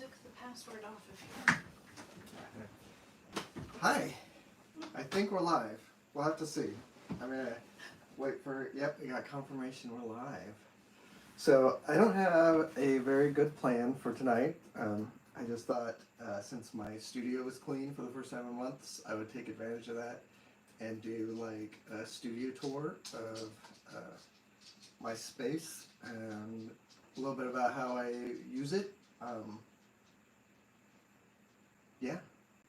took the password off of here. Hi. I think we're live. We'll have to see. I'm going to wait for... Yep, we got confirmation we're live. So, I don't have a very good plan for tonight. I just thought since my studio was clean for the first time in months, I would take advantage of that and do like a studio tour of my space and a little bit about how I use it. Yeah.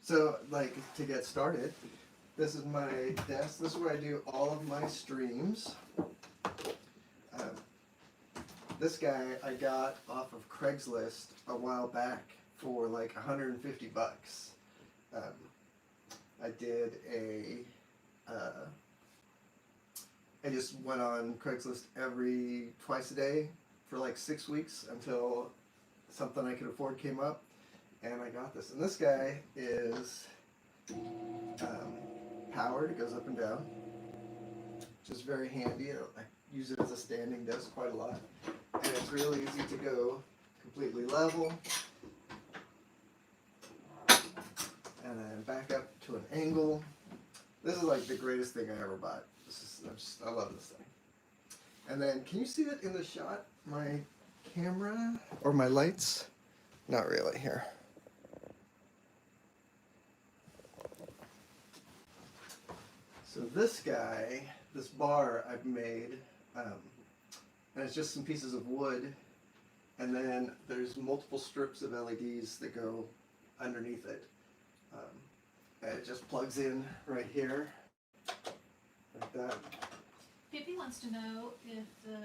So, like, to get started, this is my desk. This is where I do all of my streams. This guy I got off of Craigslist a while back for like 150 bucks. I did I just went on Craigslist twice a day for like 6 weeks until something I could afford came up, and I got this. And this guy is powered. It goes up and down, which is very handy. I use it as a standing desk quite a lot, and it's really easy to go completely level and then back up to an angle. This is like the greatest thing I ever bought. I love this thing. And then, can you see it in the shot? My camera or my lights? Not really here. So this guy, this bar I've made, and it's just some pieces of wood, and then there's multiple strips of LEDs that go underneath it. And it just plugs in right here, like that. Pippi wants to know if the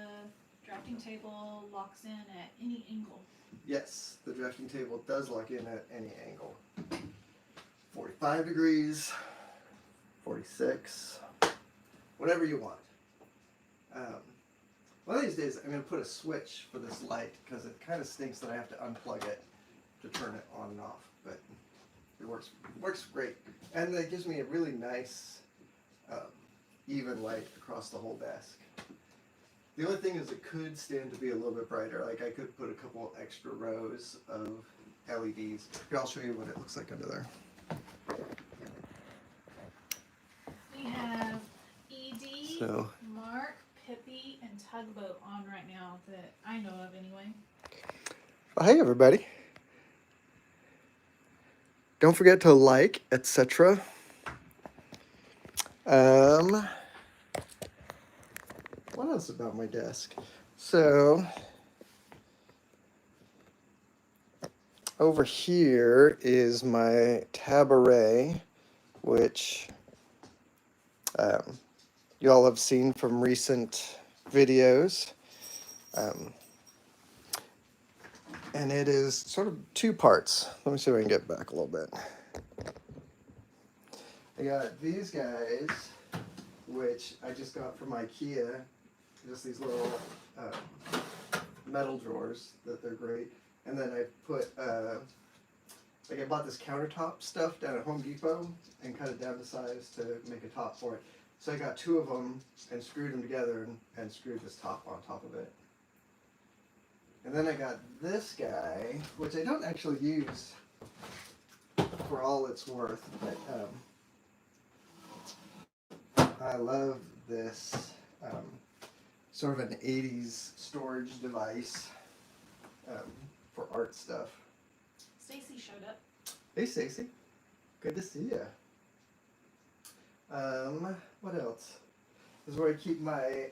drafting table locks in at any angle. Yes, the drafting table does lock in at any angle. 45 degrees, 46, whatever you want. One of these days I'm going to put a switch for this light because it kind of stinks that I have to unplug it to turn it on and off, but it works great. And it gives me a really nice even light across the whole desk. The only thing is it could stand to be a little bit brighter. Like I could put a couple extra rows of LEDs. Here, I'll show you what it looks like under there. We have Edie, Mark, Pippi, and Tugboat on right now that I know of anyway. Well, hey everybody. Don't forget to like, etc. What else about my desk? So, over here is my Taboret, which you all have seen from recent videos. And it is sort of two parts. Let me see if I can get back a little bit. I got these guys, which I just got from IKEA. Just these little metal drawers that they're great. And then I put, I bought this countertop stuff down at Home Depot and cut it down to size to make a top for it. So I got two of them and screwed them together and screwed this top on top of it. And then I got this guy, which I don't actually use for all it's worth, but I love this sort of an 80s storage device for art stuff. Stacy showed up. Hey Stacy, good to see you. What else? This is where I keep my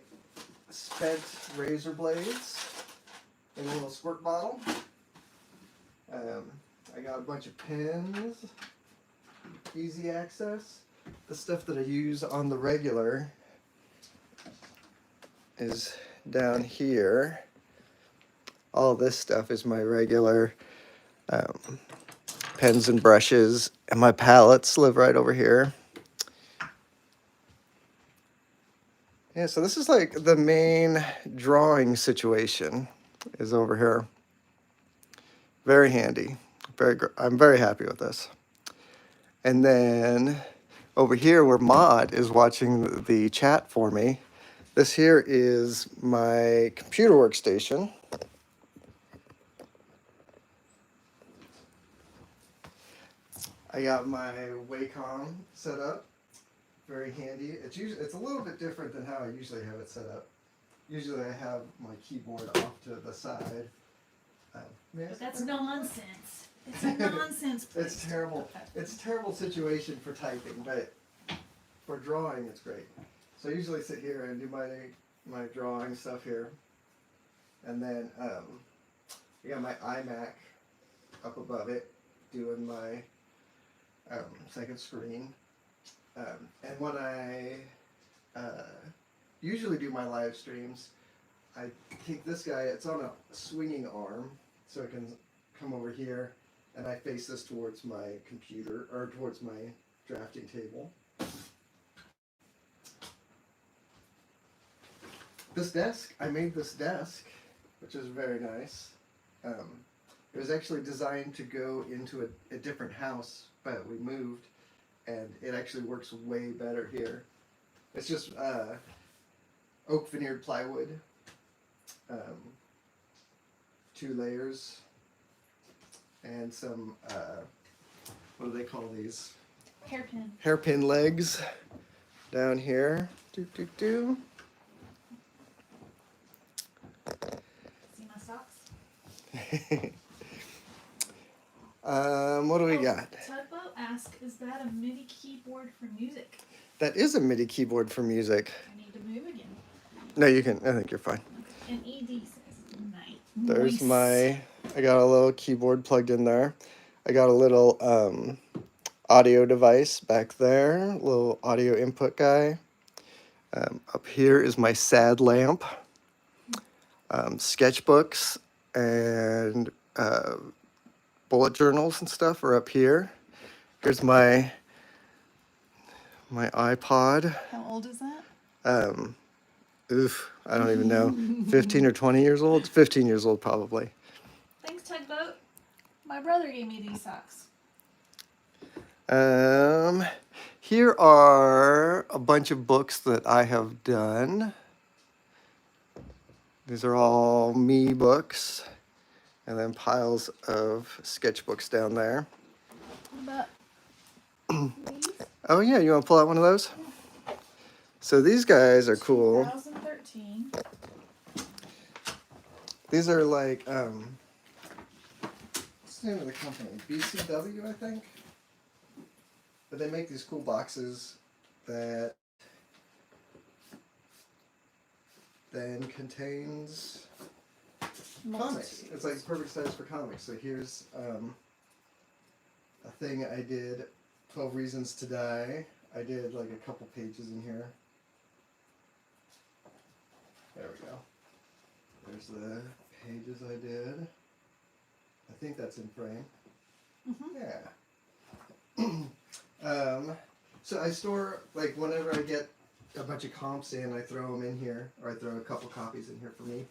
spent razor blades in a little squirt bottle. I got a bunch of pens, easy access. The stuff that I use on the regular is down here. All this stuff is my regular pens and brushes, and my palettes live right over here. Yeah, so this is like the main drawing situation is over here. Very handy. I'm very happy with this. And then over here where Maud is watching the chat for me, this here is my computer workstation. I got my Wacom set up. Very handy. It's a little bit different than how I usually have it set up. Usually I have my keyboard off to the side. But that's nonsense. It's a nonsense place. It's terrible. It's a terrible situation for typing, but for drawing it's great. So I usually sit here and do my drawing stuff here. And then I got my iMac up above it doing my second screen. And when I usually do my live streams, I take this guy, it's on a swinging arm, so I can come over here, and I face this towards my computer, or towards my drafting table. This desk, I made this desk, which is very nice. It was actually designed to go into a different house, but we moved, and it actually works way better here. It's just oak veneered plywood, 2 layers, and some, what do they call these? Hairpin. Hairpin legs down here. See my socks? What do we got? Tugboat asks, is that a MIDI keyboard for music? That is a MIDI keyboard for music. I need to move again. No, you can. I think you're fine. And ED says, nice. There's I got a little keyboard plugged in there. I got a little audio device back there, little audio input guy. Up here is my sad lamp. Sketchbooks and bullet journals and stuff are up here. Here's my iPod. How old is that? I don't even know. 15 or 20 years old? It's 15 years old probably. Thanks, Tugboat. My brother gave me these socks. Here are a bunch of books that I have done. These are all me books. And then piles of sketchbooks down there. What about these? Oh yeah, you want to pull out one of those? So these guys are cool. 2013. These are like, what's the name of the company? BCW, I think? But they make these cool boxes that then contains comics. It's like perfect size for comics. So here's a thing I did, 12 Reasons to Die. I did like a couple pages in here. There we go. There's the pages I did. I think that's in frame. Mm-hmm. Yeah. So I store, like, whenever I get a bunch of comps in, I throw them in here, or I throw a couple copies in here for me,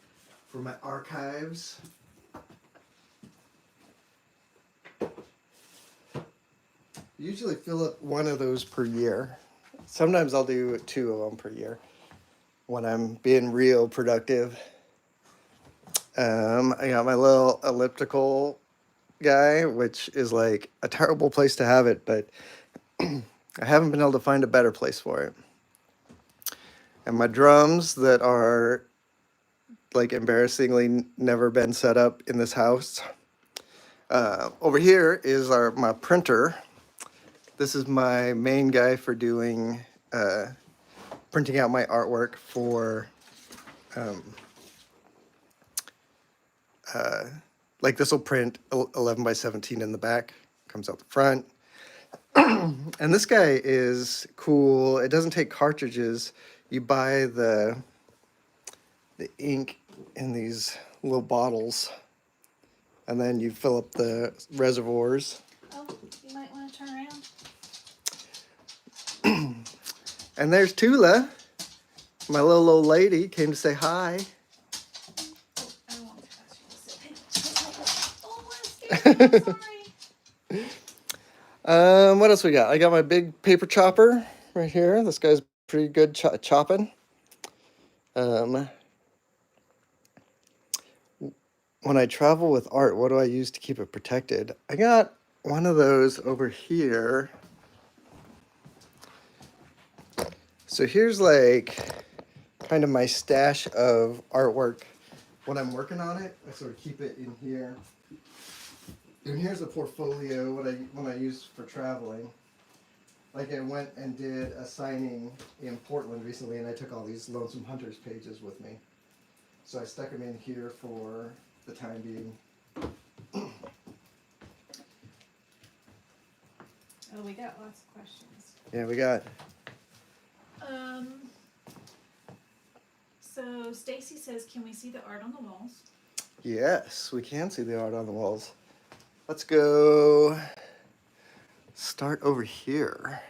for my archives. Usually fill up one of those per year. Sometimes I'll do 2 of them per year when I'm being real productive. I got my little elliptical guy, which is like a terrible place to have it, but I haven't been able to find a better place for it. And my drums that are like embarrassingly never been set up in this house. Over here is my printer. This is my main guy for doing printing out my artwork for like this will print 11 by 17 in the back, comes out the front. And this guy is cool. It doesn't take cartridges. You buy the ink in these little bottles, and then you fill up the reservoirs. Oh, you might want to turn around. And there's Tula, my little old lady, came to say hi. Oh, I won't touch you. Oh, I'm scared. Sorry. What else we got? I got my big paper chopper right here. This guy's pretty good chopping. When I travel with art, what do I use to keep it protected? I got one of those over here. So here's like kind of my stash of artwork. When I'm working on it, I sort of keep it in here. And here's a portfolio when I use for traveling. Like I went and did a signing in Portland recently, and I took all these Lonesome Hunters pages with me. So I stuck them in here for the time being. Oh, we got lots of questions. Yeah, we got. So Stacy says, can we see the art on the walls? Yes, we can see the art on the walls. Let's go start over here.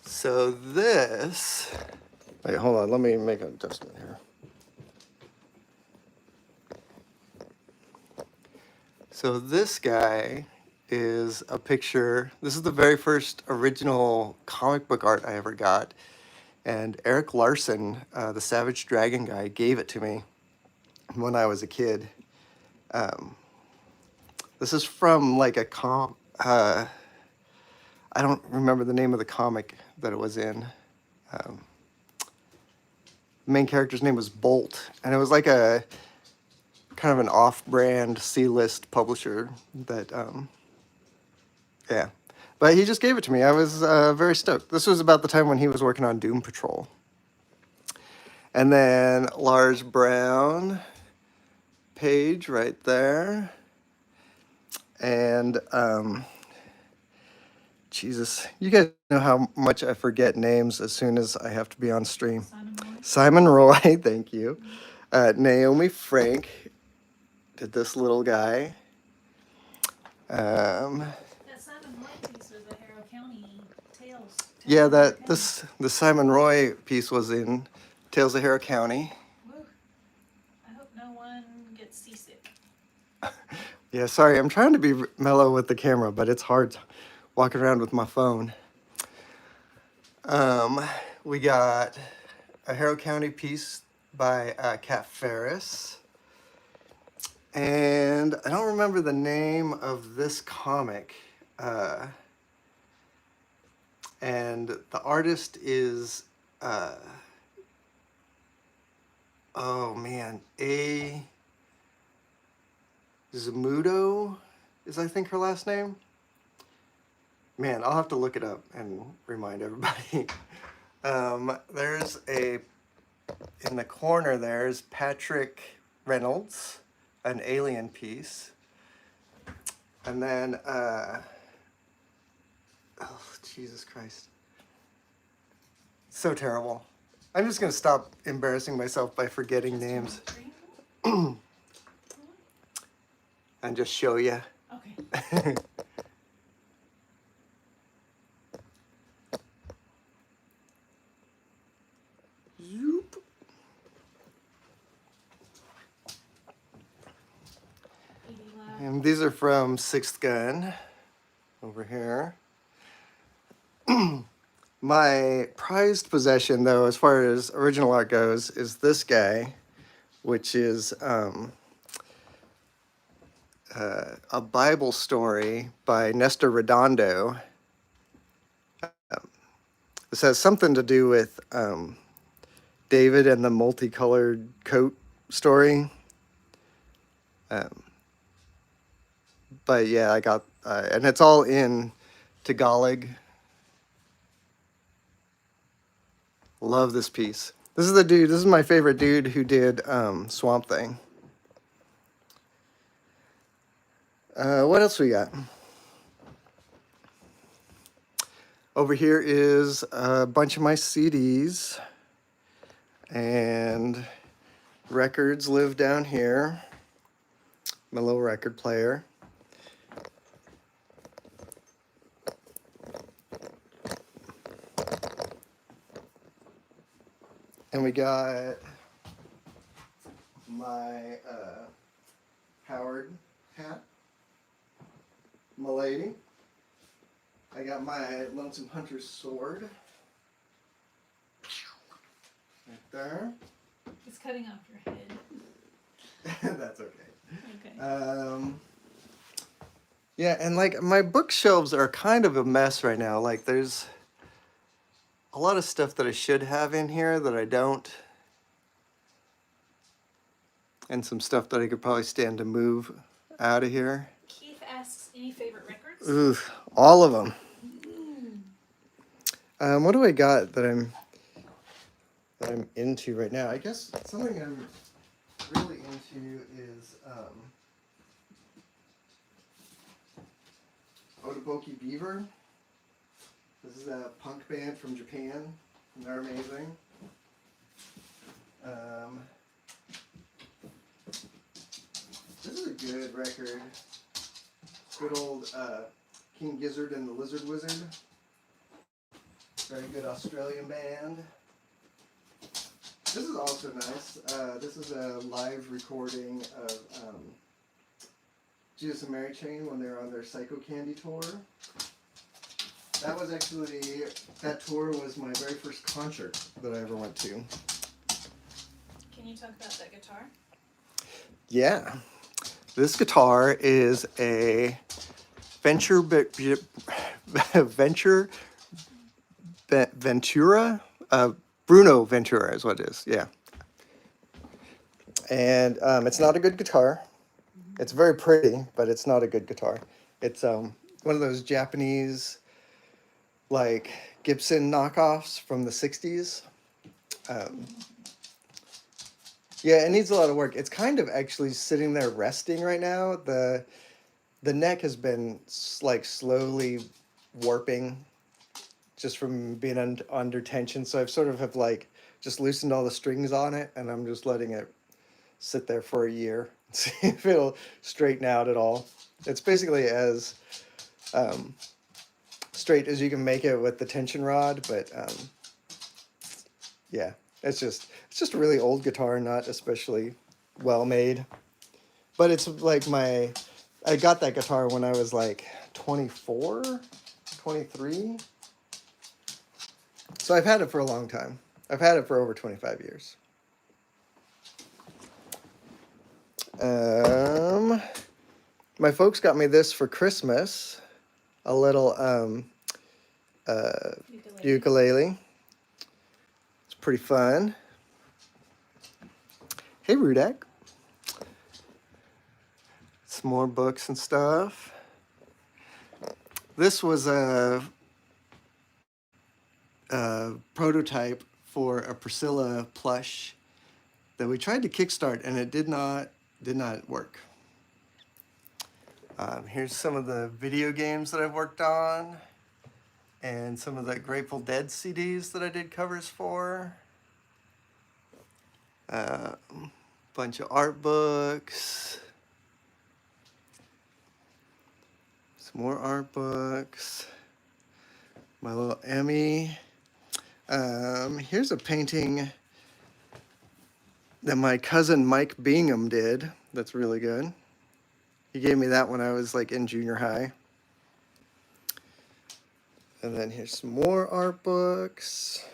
So this, wait, hold on, let me make an adjustment here. So this guy is a picture, this is the very first original comic book art I ever got. And Eric Larson, the Savage Dragon guy, gave it to me when I was a kid. This is from like a I don't remember the name of the comic that it was in. The main character's name was Bolt, and it was like a kind of an off-brand C-list publisher that, yeah. But he just gave it to me. I was very stoked. This was about the time when he was working on Doom Patrol. And then Lars Brown page right there. And, Jesus, you guys know how much I forget names as soon as I have to be on stream. Simon Roy, thank you. Naomi Frank did this little guy. That Simon Roy piece was a Harrow County Tales. Yeah, the Simon Roy piece was in Tales of Harrow County. Woo. I hope no one gets seasick. Yeah, sorry, I'm trying to be mellow with the camera, but it's hard walking around with my phone. We got a Harrow County piece by Kat Ferris. And I don't remember the name of this comic. And the artist is, oh man, A. Zamudo is I think her last name. Man, I'll have to look it up and remind everybody. There's in the corner there's Patrick Reynolds, an alien piece. And then, oh, Jesus Christ. So terrible. I'm just going to stop embarrassing myself by forgetting names. And just show you. Okay. Zoop. And these are from Sixth Gun over here. My prized possession, though, as far as original art goes, is this guy, which is a Bible story by Nestor Redondo. This has something to do with David and the multicolored coat story. But yeah, I got, and it's all in Tagalog. Love this piece. This is the dude, this is my favorite dude who did Swamp Thing. What else we got? Over here is a bunch of my CDs, and records live down here. My little record player. And we got my Howard hat, m'lady. I got my Lonesome Hunters sword. Right there. It's cutting off your head. That's okay. Okay. Yeah, and like my bookshelves are kind of a mess right now. Like there's a lot of stuff that I should have in here that I don't. And some stuff that I could probably stand to move out of here. Keith asks, any favorite records? Ooh, all of them. What do I got that I'm into right now? I guess something I'm really into is Otoboki Beaver. This is a punk band from Japan, and they're amazing. This is a good record. Good old King Gizzard and the Lizard Wizard. Very good Australian band. This is also nice. This is a live recording of Jesus and Mary Chain when they were on their Psycho Candy tour. That tour was my very first concert that I ever went to. Can you talk about that guitar? Yeah. This guitar is a Ventura? Bruno Ventura is what it is, yeah. And it's not a good guitar. It's very pretty, but it's not a good guitar. It's one of those Japanese, like, Gibson knockoffs from the 60s. Yeah, it needs a lot of work. It's kind of actually sitting there resting right now. The neck has been, like, slowly warping just from being under tension. So I've sort of have like just loosened all the strings on it, and I'm just letting it sit there for a year, see if it'll straighten out at all. It's basically as straight as you can make it with the tension rod, but yeah, it's just a really old guitar, not especially well made. But it's like I got that guitar when I was like 24, 23. So I've had it for a long time. I've had it for over 25 years. My folks got me this for Christmas. A little ukulele. It's pretty fun. Hey, Rudak. Some more books and stuff. This was a prototype for a Priscilla plush that we tried to kickstart, and it did not work. Here's some of the video games that I've worked on, and some of the Grateful Dead CDs that I did covers for. Bunch of art books. Some more art books. My little Emmy. Here's a painting that my cousin Mike Bingham did. That's really good. He gave me that when I was like in junior high. And then here's some more art books.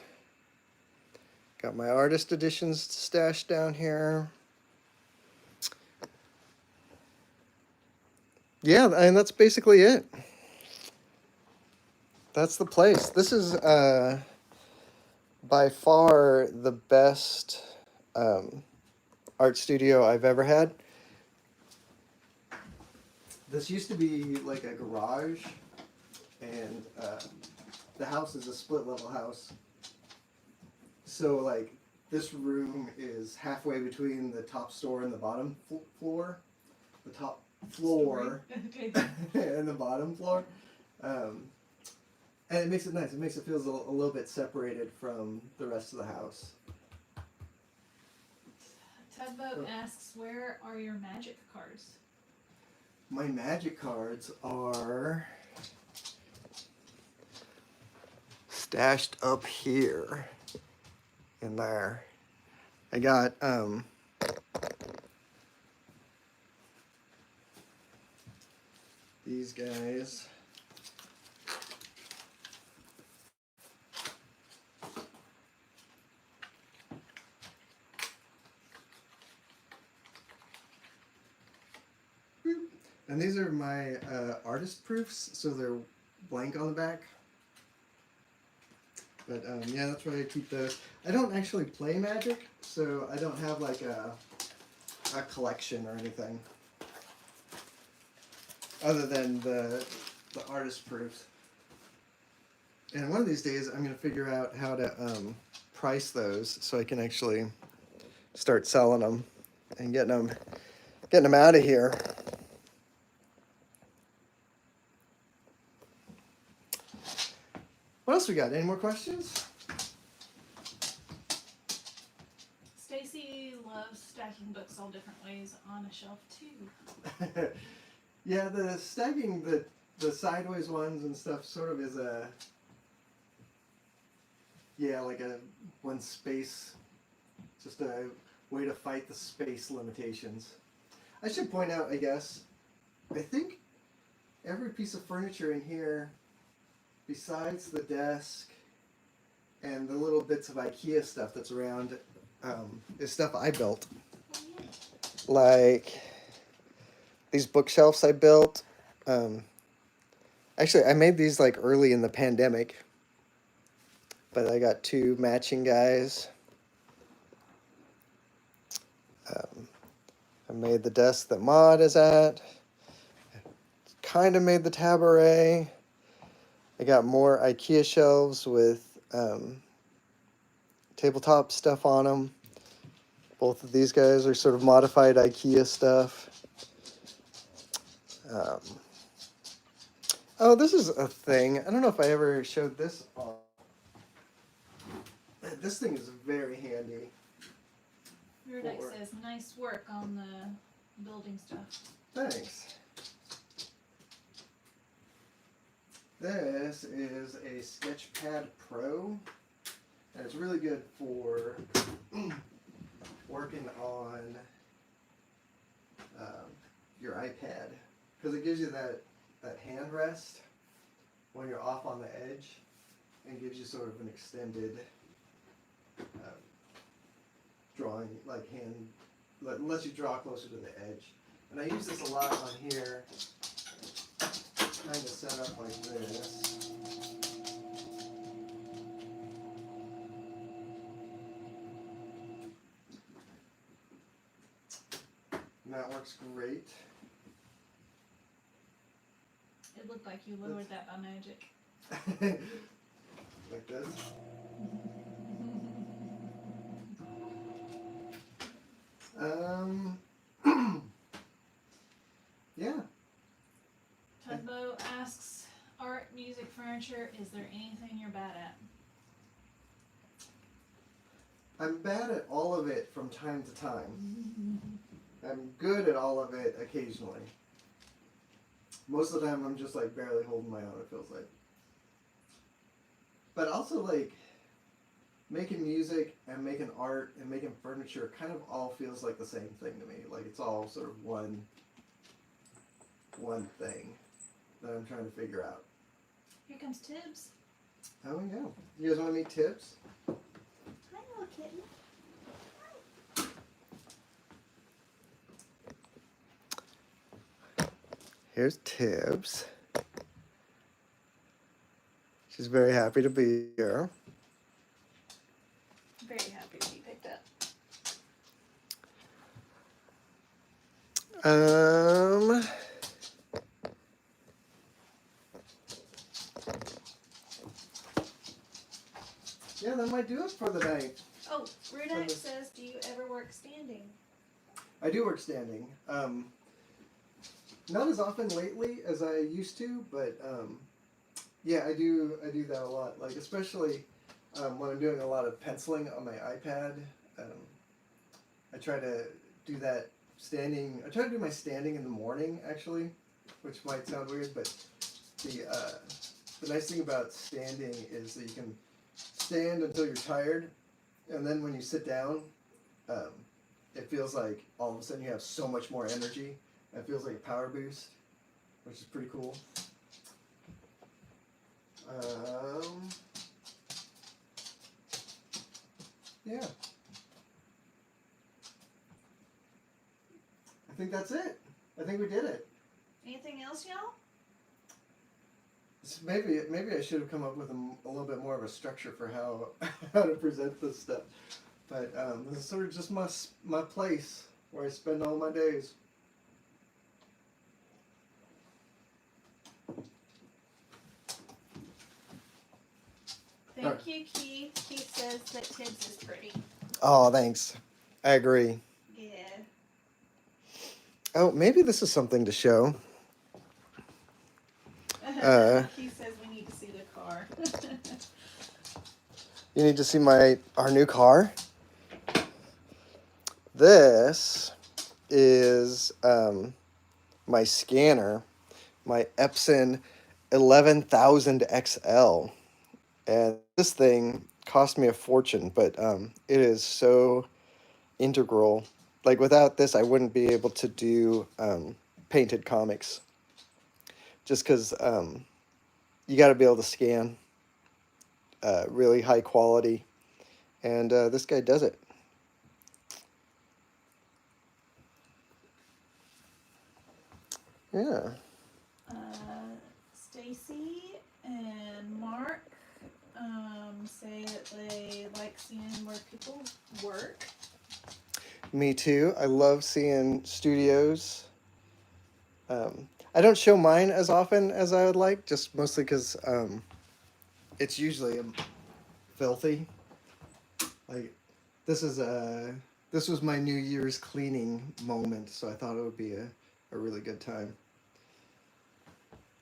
Got my artist editions stashed down here. Yeah, and that's basically it. That's the place. This is by far the best art studio I've ever had. This used to be like a garage, and the house is a split level house. So like this room is halfway between the top store and the bottom floor. The top floor and the bottom floor. And it makes it nice. It makes it feel a little bit separated from the rest of the house. Tugboat asks, where are your magic cards? My magic cards are stashed up here in there. I got these guys. And these are my artist proofs, so they're blank on the back. But yeah, that's why I keep those. I don't actually play Magic, so I don't have like a collection or anything. Other than the artist proofs. And one of these days I'm going to figure out how to price those so I can actually start selling them and getting them out of here. What else we got? Any more questions? Stacy loves stacking books all different ways on a shelf too. Yeah, the stacking the sideways ones and stuff sort of is a like a one space, just a way to fight the space limitations. I should point out, I guess, I think every piece of furniture in here, besides the desk and the little bits of IKEA stuff that's around, is stuff I built. Like these bookshelves I built. Actually, I made these like early in the pandemic, but I got 2 matching guys. I made the desk that Maud is at. Kind of made the Taboret. I got more IKEA shelves with tabletop stuff on them. Both of these guys are sort of modified IKEA stuff. Oh, this is a thing. I don't know if I ever showed this off. This thing is very handy. Rudex says, nice work on the building stuff. Thanks. This is a Sketchpad Pro, and it's really good for working on your iPad, because it gives you that hand rest when you're off on the edge, and gives you sort of an extended drawing, like hand, lets you draw closer to the edge. And I use this a lot on here, kind of set up like this. And that works great. It looked like you lowered that by magic. Like this. Yeah. Tugboat asks, art, music, furniture, is there anything you're bad at? I'm bad at all of it from time to time. I'm good at all of it occasionally. Most of the time I'm just like barely holding my own, it feels like. But also like making music and making art and making furniture kind of all feels like the same thing to me. Like it's all sort of one thing that I'm trying to figure out. Here comes Tibbs. How we go? You guys want to meet Tibbs? Hi, little kitten. Here's Tibbs. She's very happy to be here. Very happy to be picked up. Yeah, that might do it for the night. Oh, Rudex says, do you ever work standing? I do work standing. Not as often lately as I used to, but yeah, I do that a lot. Like especially when I'm doing a lot of penciling on my iPad. I try to do that standing. I try to do my standing in the morning actually, which might sound weird, but the nice thing about standing is that you can stand until you're tired, and then when you sit down, it feels like all of a sudden you have so much more energy. It feels like a power boost, which is pretty cool. Yeah. I think that's it. I think we did it. Anything else, y'all? Maybe I should have come up with a little bit more of a structure for how to present this stuff. But this is sort of just my place where I spend all my days. Thank you, Keith. Keith says that Tibbs is pretty. Oh, thanks. I agree. Yeah. Oh, maybe this is something to show. Keith says we need to see the car. You need to see our new car. This is my scanner, my Epson 11,000 XL. And this thing cost me a fortune, but it is so integral. Like without this, I wouldn't be able to do painted comics. Just because you got to be able to scan really high quality. And this guy does it. Yeah. Stacy and Mark say that they like seeing where people work. Me too. I love seeing studios. I don't show mine as often as I would like, just mostly because it's usually filthy. Like this was my New Year's cleaning moment, so I thought it would be a really good time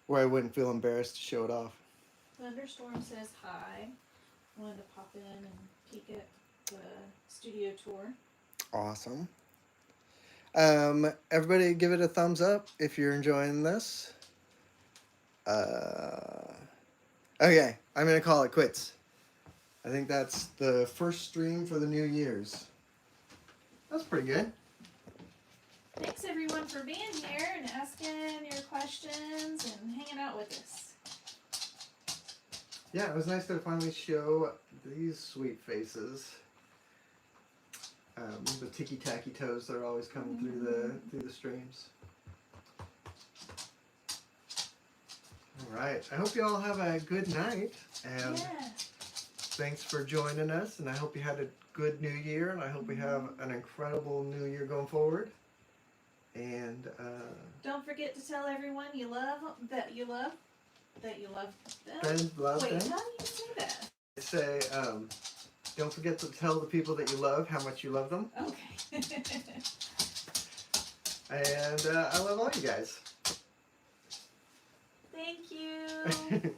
where I wouldn't feel embarrassed to show it off. Thunderstorm says hi. Wanted to pop in and peek at the studio tour. Awesome. Everybody give it a thumbs up if you're enjoying this. Okay, I'm gonna call it quits. I think that's the first stream for the New Year's. That's pretty good. Thanks everyone for being here and asking your questions and hanging out with us. Yeah, it was nice to finally show these sweet faces. The ticky-tacky toes that are always coming through the streams. All right, I hope you all have a good night, and thanks for joining us, and I hope you had a good New Year, and I hope we have an incredible New Year going forward. And don't forget to tell everyone you love them. Love Wait, them. how do you say that? I say, don't forget to tell the people that you love how much you love them. Okay. And I love all you guys. Thank you.